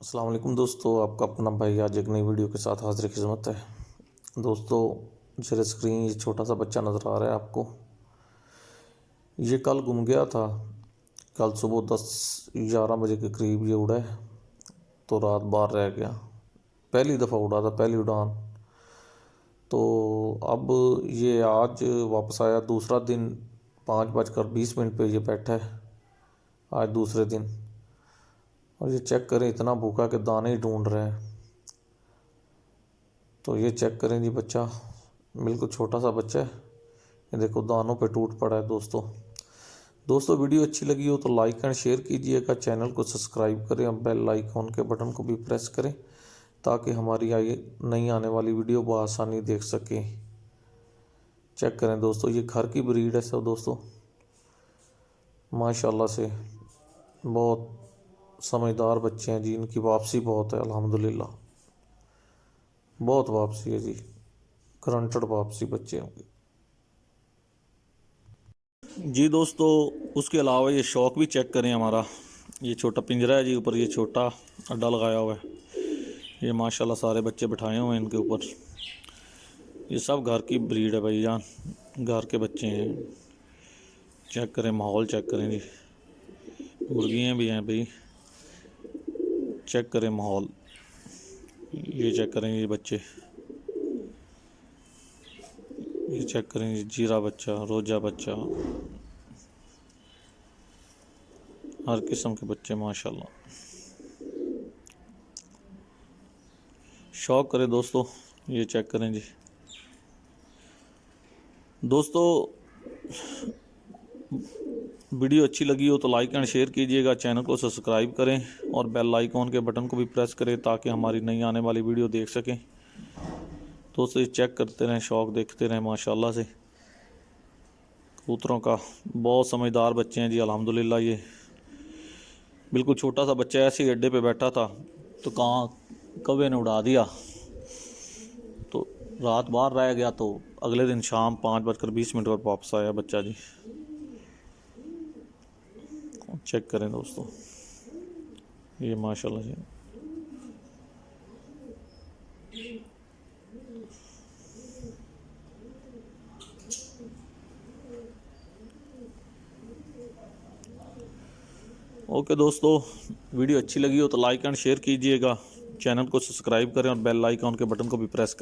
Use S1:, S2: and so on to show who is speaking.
S1: अस्सलाम वालेकुम दोस्तों, आपका अपना भाई आज एक नई वीडियो के साथ हाजिर खिदमत है। दोस्तों, मेरे स्क्रीन ये छोटा सा बच्चा नज़र आ रहा है आपको। ये कल गुम गया था। कल सुबह 10-11 बजे के करीब ये उड़ा है, तो रात बाहर रह गया। पहली दफ़ा उड़ा था, पहली उड़ान। तो अब ये आज वापस आया, दूसरा दिन 5:20 पे ये बैठा है आज दूसरे दिन। और ये चेक करें, इतना भूखा कि दाने ही ढूंढ रहे हैं। तो ये चेक करें जी, बच्चा बिल्कुल छोटा सा बच्चा है। ये देखो दानों पे टूट पड़ा है। दोस्तों वीडियो अच्छी लगी हो तो लाइक एंड शेयर कीजिएगा, चैनल को सब्सक्राइब करें और बेल आइकॉन के बटन को भी प्रेस करें ताकि हमारी नई आने वाली वीडियो बआसानी देख सकें। चेक करें दोस्तों, ये घर की ब्रीड है सब दोस्तों। माशाल्लाह से बहुत समझदार बच्चे हैं जी। इनकी वापसी बहुत है, अल्हम्दुलिल्लाह बहुत वापसी है जी। ग्रंटेड वापसी बच्चे होंगे जी। दोस्तों, उसके अलावा ये शौक भी चेक करें हमारा। ये छोटा पिंजरा है जी, ऊपर ये छोटा अड्डा लगाया हुआ है। ये माशाल्लाह सारे बच्चे बिठाए हुए हैं इनके ऊपर। ये सब घर की ब्रीड है भाईजान, घर के बच्चे हैं। चेक करें माहौल, चेक करें जी। मुर्गियाँ भी हैं भाई, चेक करें माहौल। ये चेक करें ये बच्चे, ये चेक करें जी। जीरा बच्चा, रोजा बच्चा, हर किस्म के बच्चे माशाल्लाह। शौक करें दोस्तों, ये चेक करें जी। दोस्तों, वीडियो अच्छी लगी हो तो लाइक एंड शेयर कीजिएगा, चैनल को सब्सक्राइब करें और बेल आइकॉन के बटन को भी प्रेस करें ताकि हमारी नई आने वाली वीडियो देख सकें। दोस्तों, ये चेक करते रहें, शौक देखते रहें। माशाल्लाह से कबूतरों का बहुत समझदार बच्चे हैं जी, अल्हम्दुलिल्लाह। ये बिल्कुल छोटा सा बच्चा ऐसे ही अड्डे पे बैठा था तो कौवे ने उड़ा दिया, तो रात बाहर रह गया। तो अगले दिन शाम 5:20 पर वापस आया बच्चा जी। चेक करें दोस्तों, ये माशाल्लाह जी। ओके दोस्तों, वीडियो अच्छी लगी हो तो लाइक एंड शेयर कीजिएगा, चैनल को सब्सक्राइब करें और बेल आइकॉन के बटन को भी प्रेस करें।